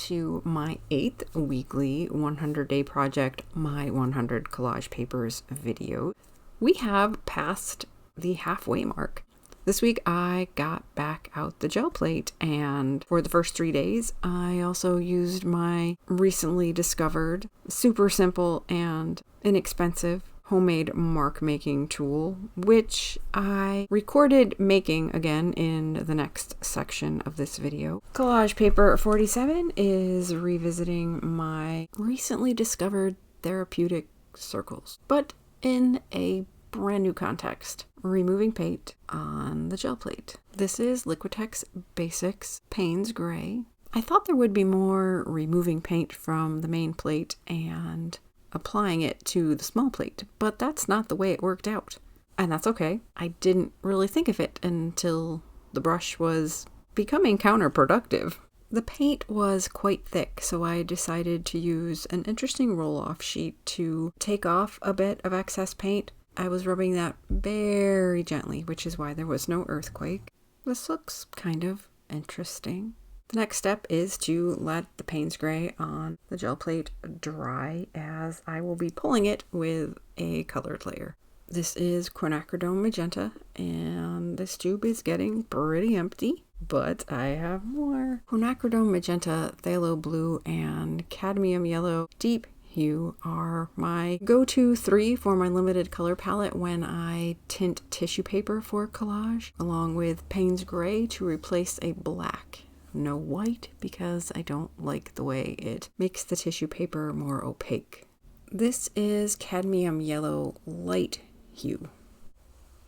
to my 8th weekly 100-day project, my 100 collage papers video. We have passed the halfway mark. This week I got back out the gel plate, and for the first 3 days I also used my recently discovered super simple and inexpensive homemade mark making tool, which I recorded making again in the next section of this video. Collage paper 47 is revisiting my recently discovered therapeutic circles, but in a brand new context, removing paint on the gel plate. This is Liquitex Basics Payne's Gray. I thought there would be more removing paint from the main plate and applying it to the small plate, but that's not the way it worked out. And that's okay. I didn't really think of it until the brush was becoming counterproductive. The paint was quite thick, so I decided to use an interesting roll-off sheet to take off a bit of excess paint. I was rubbing that very gently, which is why there was no earthquake. This looks kind of interesting. The next step is to let the Payne's Gray on the gel plate dry, as I will be pulling it with a colored layer. This is quinacridone magenta, and this tube is getting pretty empty, but I have more. Quinacridone magenta, phthalo blue, and cadmium yellow deep hue are my go-to 3 for my limited color palette when I tint tissue paper for collage, along with Payne's Gray to replace a black. No white, because I don't like the way it makes the tissue paper more opaque. This is cadmium yellow light hue.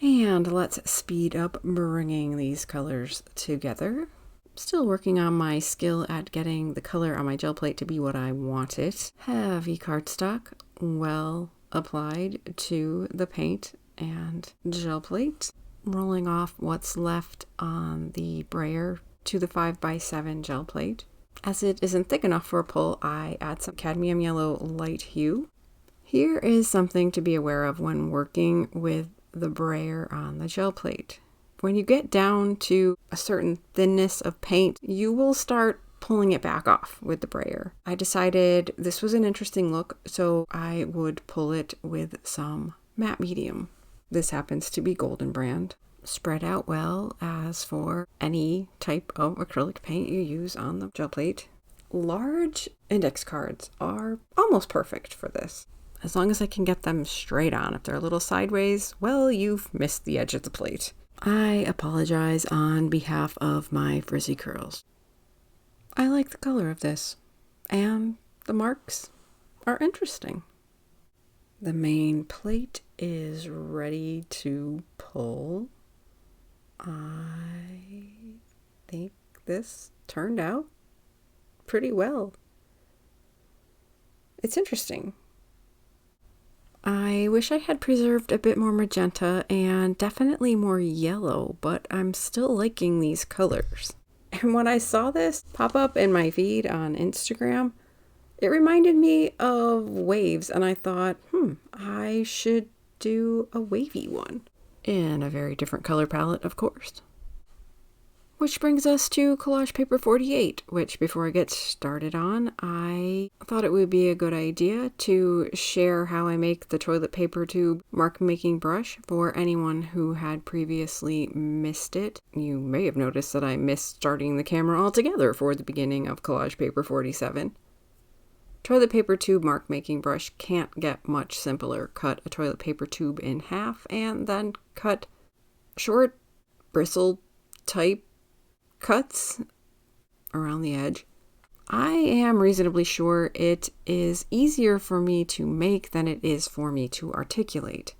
And let's speed up bringing these colors together. Still working on my skill at getting the color on my gel plate to be what I want it. Heavy cardstock, well applied to the paint and gel plate. Rolling off what's left on the brayer to the 5x7 gel plate. As it isn't thick enough for a pull, I add some cadmium yellow light hue. Here is something to be aware of when working with the brayer on the gel plate. When you get down to a certain thinness of paint, you will start pulling it back off with the brayer. I decided this was an interesting look, so I would pull it with some matte medium. This happens to be Golden Brand. Spread out well, as for any type of acrylic paint you use on the gel plate. Large index cards are almost perfect for this, as long as I can get them straight on. If they're a little sideways, well, you've missed the edge of the plate. I apologize on behalf of my frizzy curls. I like the color of this, and the marks are interesting. The main plate is ready to pull. I think this turned out pretty well. It's interesting. I wish I had preserved a bit more magenta and definitely more yellow, but I'm still liking these colors. And when I saw this pop up in my feed on Instagram, it reminded me of waves, and I thought, I should do a wavy one. In a very different color palette, of course. Which brings us to Collage Paper 48, which before I get started on, I thought it would be a good idea to share how I make the toilet paper tube mark making brush for anyone who had previously missed it. You may have noticed that I missed starting the camera altogether for the beginning of Collage Paper 47. Toilet paper tube mark making brush can't get much simpler. Cut a toilet paper tube in half and then cut short bristle type cuts around the edge. I am reasonably sure it is easier for me to make than it is for me to articulate.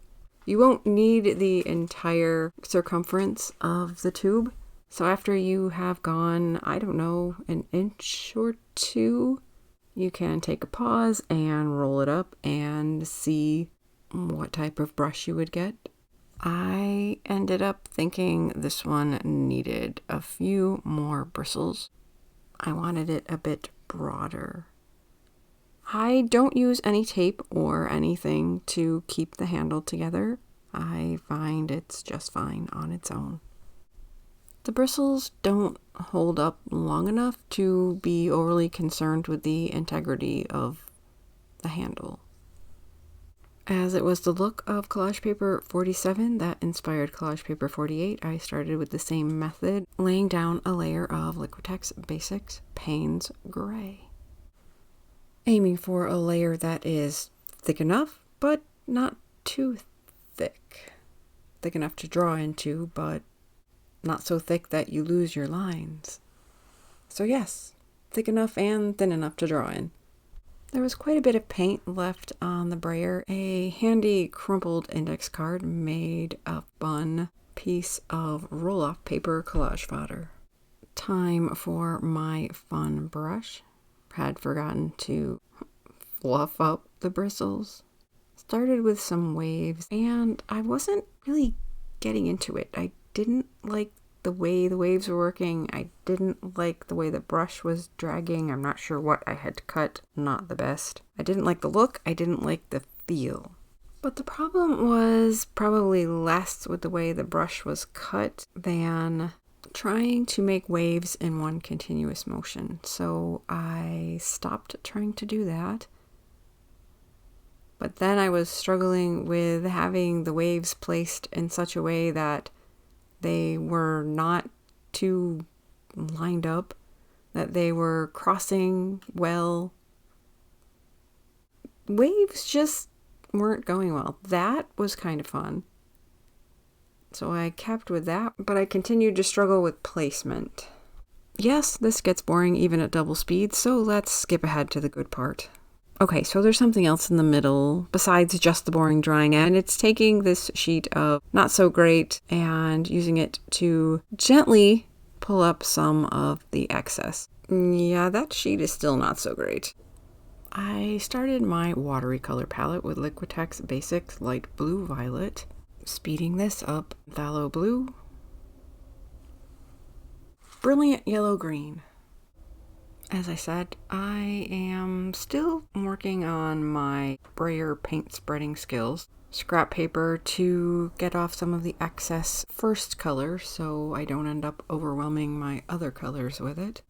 You won't need the entire circumference of the tube. So after you have gone, I don't know, an inch or 2, you can take a pause and roll it up and see what type of brush you would get. I ended up thinking this one needed a few more bristles. I wanted it a bit broader. I don't use any tape or anything to keep the handle together. I find it's just fine on its own. The bristles don't hold up long enough to be overly concerned with the integrity of the handle. As it was the look of Collage Paper 47 that inspired Collage Paper 48, I started with the same method, laying down a layer of Liquitex Basics Payne's Gray. Aiming for a layer that is thick enough, but not too thick. Thick enough to draw into, but not so thick that you lose your lines. So yes, thick enough and thin enough to draw in. There was quite a bit of paint left on the brayer. A handy crumpled index card made a fun piece of roll-off paper collage fodder. Time for my fun brush. Had forgotten to fluff up the bristles. Started with some waves, and I wasn't really getting into it. I didn't like the way the waves were working. I didn't like the way the brush was dragging. I'm not sure what I had cut. Not the best. I didn't like the look. I didn't like the feel. But the problem was probably less with the way the brush was cut than trying to make waves in one continuous motion. So I stopped trying to do that. But then I was struggling with having the waves placed in such a way that they were not too lined up, that they were crossing well. Waves just weren't going well. That was kind of fun. So I kept with that, but I continued to struggle with placement. Yes, this gets boring even at double speed, so let's skip ahead to the good part. Okay, so there's something else in the middle besides just the boring drawing, and it's taking this sheet of not so great and using it to gently pull up some of the excess. Yeah, that sheet is still not so great. I started my watery color palette with Liquitex Basics Light Blue Violet, speeding this up, Phthalo Blue, Brilliant Yellow Green. As I said, I am still working on my brayer paint spreading skills. Scrap paper to get off some of the excess first color so I don't end up overwhelming my other colors with it.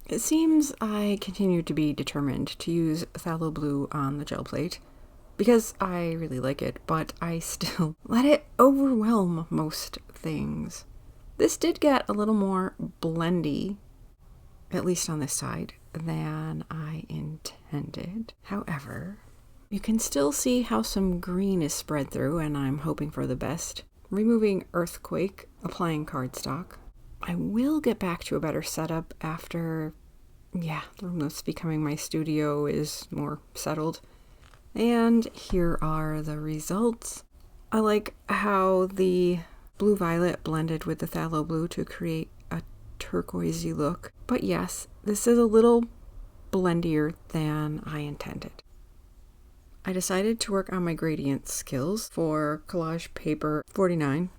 It seems I continue to be determined to use Phthalo Blue on the gel plate because I really like it, but I still let it overwhelm most things. This did get a little more blendy, at least on this side, than I intended. However, you can still see how some green is spread through, and I'm hoping for the best. Removing Earthquake, applying cardstock. I will get back to a better setup after, the room that's becoming my studio is more settled. And here are the results. I like how the blue violet blended with the phthalo blue to create a turquoisey look. But yes, this is a little blendier than I intended. I decided to work on my gradient skills for Collage Paper 49,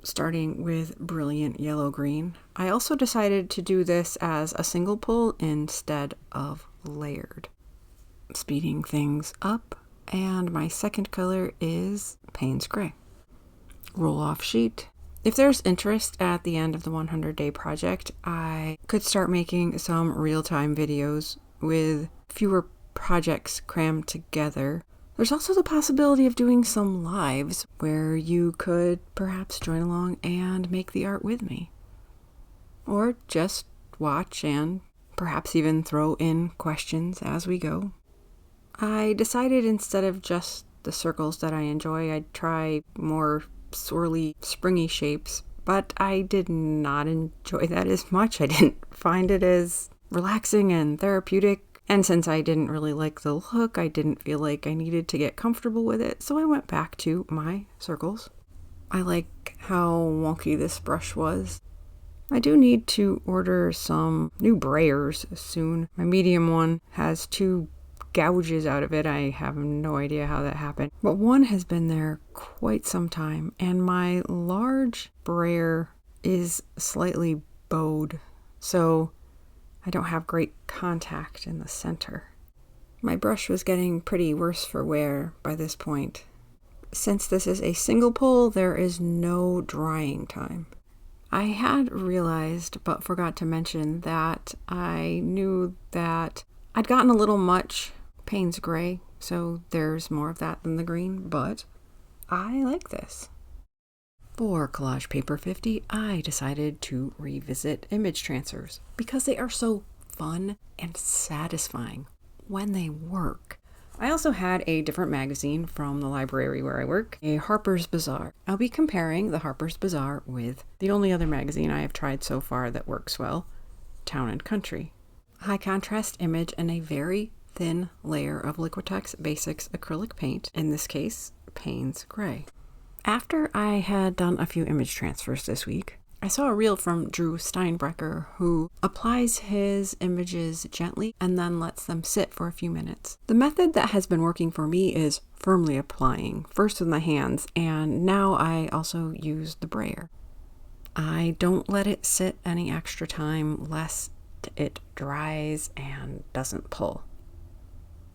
starting with Brilliant Yellow Green. I also decided to do this as a single pull instead of layered. Speeding things up, and my second color is Payne's Gray. Roll off sheet. If there's interest at the end of the 100-day project, I could start making some real-time videos with fewer projects crammed together. There's also the possibility of doing some lives where you could perhaps join along and make the art with me. Or just watch and perhaps even throw in questions as we go. I decided instead of just the circles that I enjoy, I'd try more swirly, springy shapes, but I did not enjoy that as much. I didn't find it as relaxing and therapeutic, and since I didn't really like the look, I didn't feel like I needed to get comfortable with it, so I went back to my circles. I like how wonky this brush was. I do need to order some new brayers soon. My medium one has 2 gouges out of it. I have no idea how that happened, but one has been there quite some time, and my large brayer is slightly bowed, so I don't have great contact in the center. My brush was getting pretty worse for wear by this point. Since this is a single pull, there is no drying time. I had realized, but forgot to mention, that I knew that I'd gotten a little much Payne's gray, so there's more of that than the green, but I like this. For Collage Paper 50, I decided to revisit image transfers because they are so fun and satisfying when they work. I also had a different magazine from the library where I work, a Harper's Bazaar. I'll be comparing the Harper's Bazaar with the only other magazine I have tried so far that works well, Town and Country. High contrast image and a very thin layer of Liquitex Basics acrylic paint, in this case, Payne's Gray. After I had done a few image transfers this week, I saw a reel from Drew Steinbrecher, who applies his images gently and then lets them sit for a few minutes. The method that has been working for me is firmly applying, first with my hands, and now I also use the brayer. I don't let it sit any extra time lest it dries and doesn't pull.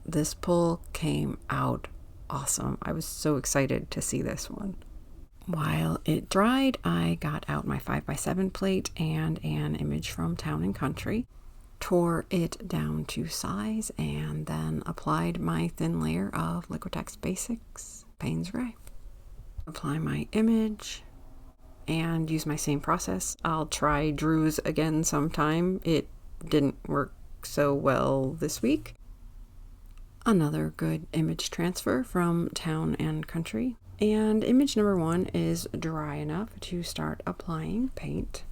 This pull came out awesome. I was so excited to see this one. While it dried, I got out my 5x7 plate and an image from Town and Country, tore it down to size, and then applied my thin layer of Liquitex Basics Payne's Gray. Apply my image and use my same process. I'll try Drew's again sometime. It didn't work so well this week. Another good image transfer from Town and Country. And image number 1 is dry enough to start applying paint.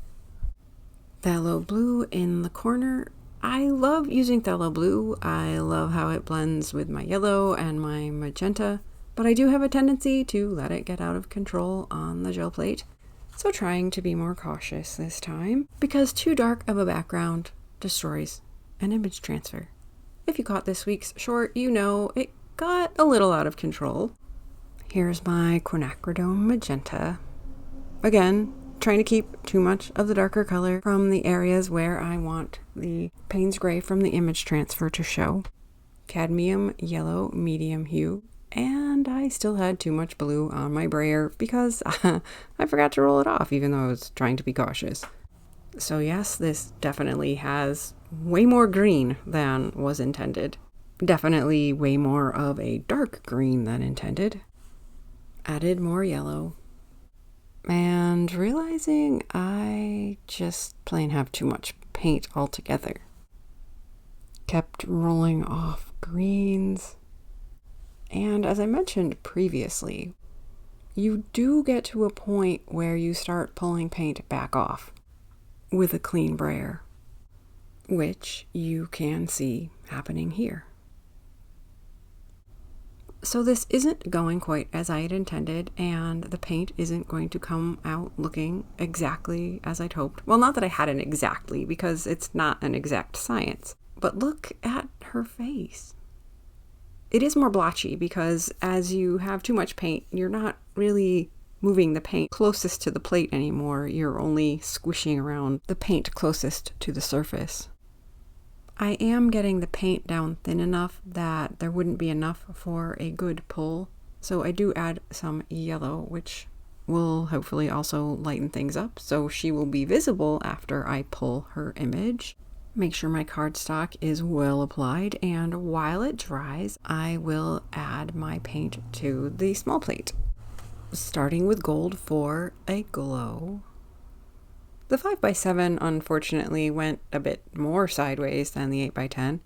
Phthalo blue in the corner. I love using phthalo blue. I love how it blends with my yellow and my magenta, but I do have a tendency to let it get out of control on the gel plate. So trying to be more cautious this time, because too dark of a background destroys an image transfer. If you caught this week's short, you know it got a little out of control. Here's my quinacridone magenta. Again, trying to keep too much of the darker color from the areas where I want the Payne's Gray from the image transfer to show. Cadmium yellow medium hue. And I still had too much blue on my brayer because I forgot to roll it off, even though I was trying to be cautious. So yes, this definitely has way more green than was intended. Definitely way more of a dark green than intended. Added more yellow. And realizing I just plain have too much paint altogether. Kept rolling off greens. And as I mentioned previously, you do get to a point where you start pulling paint back off with a clean brayer, which you can see happening here. So this isn't going quite as I had intended, and the paint isn't going to come out looking exactly as I'd hoped. Well, not that I hadn't exactly, because it's not an exact science, but look at her face. It is more blotchy because as you have too much paint, you're not really moving the paint closest to the plate anymore. You're only squishing around the paint closest to the surface. I am getting the paint down thin enough that there wouldn't be enough for a good pull. So I do add some yellow, which will hopefully also lighten things up. So she will be visible after I pull her image. Make sure my cardstock is well applied, and while it dries, I will add my paint to the small plate. Starting with gold for a glow. The 5x7 unfortunately went a bit more sideways than the 8x10,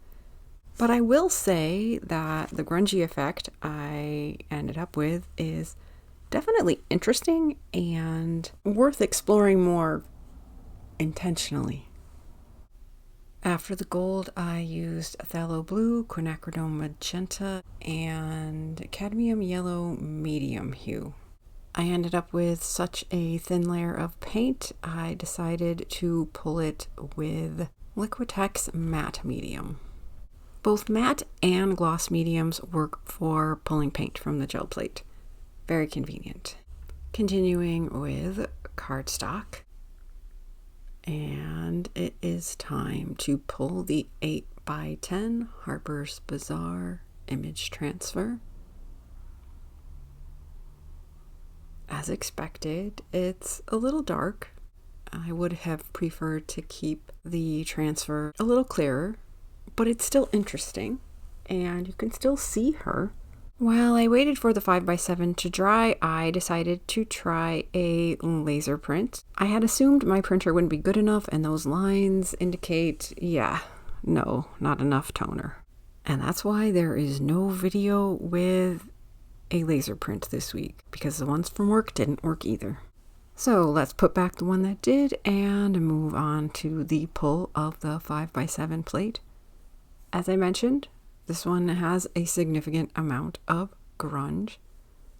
but I will say that the grungy effect I ended up with is definitely interesting and worth exploring more intentionally. After the gold, I used phthalo blue, quinacridone magenta, and cadmium yellow medium hue. I ended up with such a thin layer of paint, I decided to pull it with Liquitex matte medium. Both matte and gloss mediums work for pulling paint from the gel plate. Very convenient. Continuing with cardstock. And it is time to pull the 8x10 Harper's Bazaar image transfer. As expected, it's a little dark. I would have preferred to keep the transfer a little clearer, but it's still interesting and you can still see her. While I waited for the 5x7 to dry, I decided to try a laser print. I had assumed my printer wouldn't be good enough and those lines indicate, no, not enough toner. And that's why there is no video with a laser print this week, because the ones from work didn't work either. So let's put back the one that did and move on to the pull of the 5x7 plate. As I mentioned, this one has a significant amount of grunge,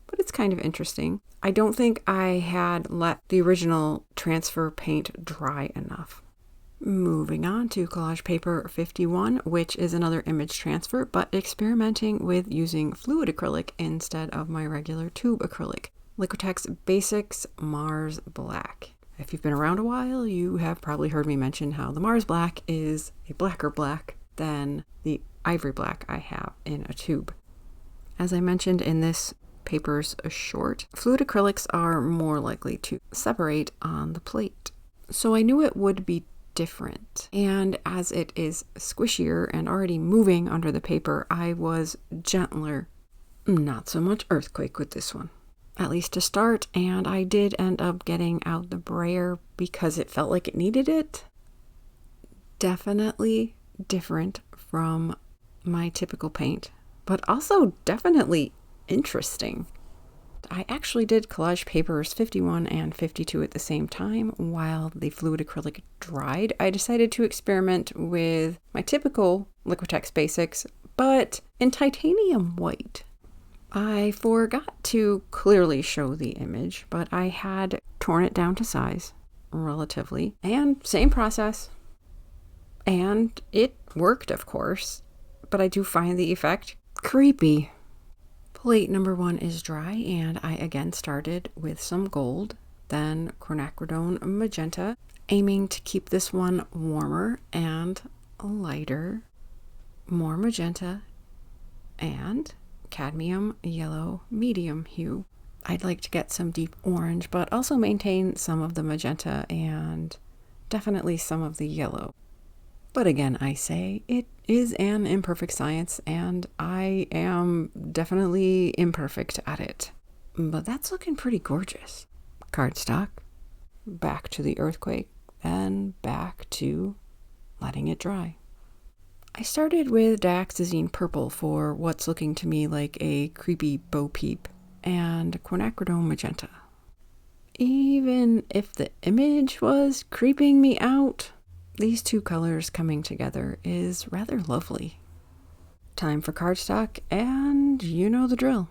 but it's kind of interesting. I don't think I had let the original transfer paint dry enough. Moving on to Collage Paper 51, which is another image transfer, but experimenting with using fluid acrylic instead of my regular tube acrylic. Liquitex Basics Mars Black. If you've been around a while, you have probably heard me mention how the Mars Black is a blacker black than the ivory black I have in a tube. As I mentioned in this paper's short, fluid acrylics are more likely to separate on the plate. So I knew it would be different. And as it is squishier and already moving under the paper, I was gentler. Not so much earthquake with this one, at least to start, and I did end up getting out the brayer because it felt like it needed it. Definitely different from my typical paint, but also definitely interesting. I actually did Collage Papers 51 and 52 at the same time while the fluid acrylic dried. I decided to experiment with my typical Liquitex Basics, but in titanium white. I forgot to clearly show the image, but I had torn it down to size, relatively, and same process. And it worked, of course, but I do find the effect creepy. Plate number 1 is dry, and I again started with some gold, then quinacridone magenta, aiming to keep this one warmer and lighter, more magenta, and cadmium yellow medium hue. I'd like to get some deep orange, but also maintain some of the magenta and definitely some of the yellow. But again, I say it is an imperfect science, and I am definitely imperfect at it. But that's looking pretty gorgeous. Cardstock, back to the earthquake, then back to letting it dry. I started with dioxazine purple for what's looking to me like a creepy Bo Peep, and quinacridone magenta. Even if the image was creeping me out, these two colors coming together is rather lovely. Time for cardstock, and you know the drill.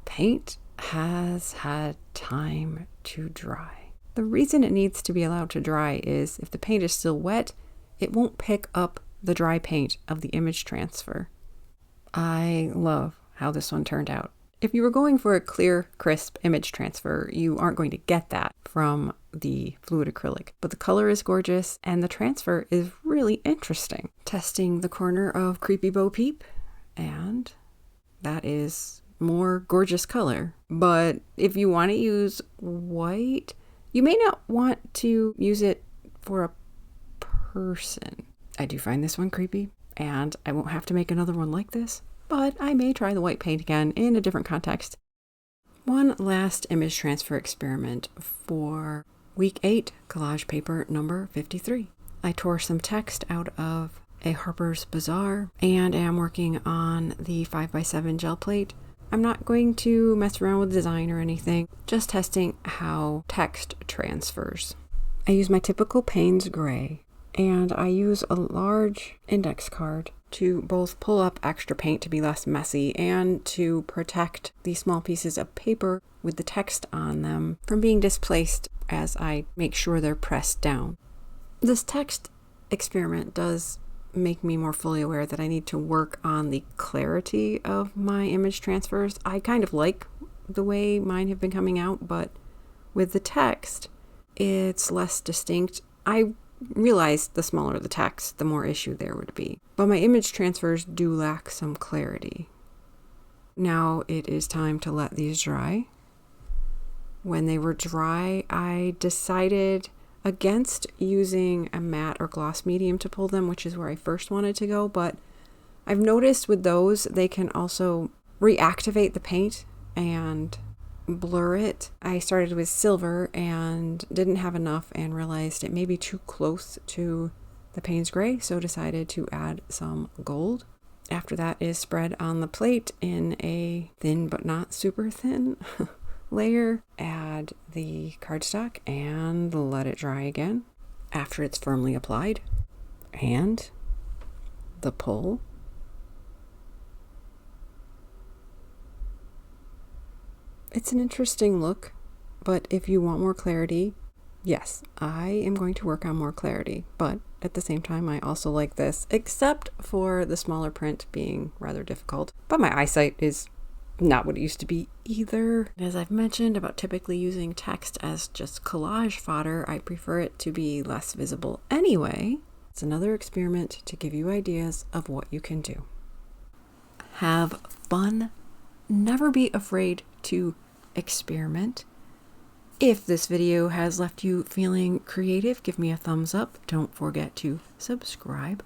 Paint has had time to dry. The reason it needs to be allowed to dry is if the paint is still wet, it won't pick up the dry paint of the image transfer. I love how this one turned out. If you were going for a clear, crisp image transfer, you aren't going to get that from the fluid acrylic. But the color is gorgeous and the transfer is really interesting. Testing the corner of Creepy Bo Peep, and that is more gorgeous color. But if you want to use white, you may not want to use it for a person. I do find this one creepy, and I won't have to make another one like this, but I may try the white paint again in a different context. One last image transfer experiment for week 8, collage paper number 53. I tore some text out of a Harper's Bazaar and am working on the 5x7 gel plate. I'm not going to mess around with design or anything, just testing how text transfers. I use my typical Payne's Gray, and I use a large index card to both pull up extra paint to be less messy and to protect the small pieces of paper with the text on them from being displaced as I make sure they're pressed down. This text experiment does make me more fully aware that I need to work on the clarity of my image transfers. I kind of like the way mine have been coming out, but with the text, it's less distinct. I realized the smaller the text, the more issue there would be. But my image transfers do lack some clarity. Now it is time to let these dry. when they were dry, I decided against using a matte or gloss medium to pull them, which is where I first wanted to go. But I've noticed with those, they can also reactivate the paint and blur it. I started with silver and didn't have enough and realized it may be too close to the Payne's Gray, so decided to add some gold. After that is spread on the plate in a thin but not super thin layer. Add the cardstock and let it dry again after it's firmly applied. And the pull. It's an interesting look, but if you want more clarity, yes, I am going to work on more clarity, but at the same time, I also like this, except for the smaller print being rather difficult. But my eyesight is not what it used to be either. As I've mentioned about typically using text as just collage fodder, I prefer it to be less visible anyway. It's another experiment to give you ideas of what you can do. Have fun. Never be afraid to experiment. If this video has left you feeling creative, give me a thumbs up. Don't forget to subscribe.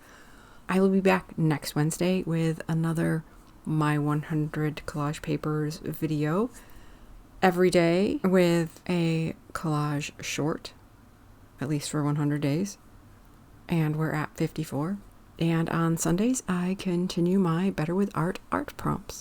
I will be back next Wednesday with another My 100 Collage Papers video. Every day with a collage short, at least for 100 days. And we're at 54. And on Sundays, I continue my Better with Art prompts.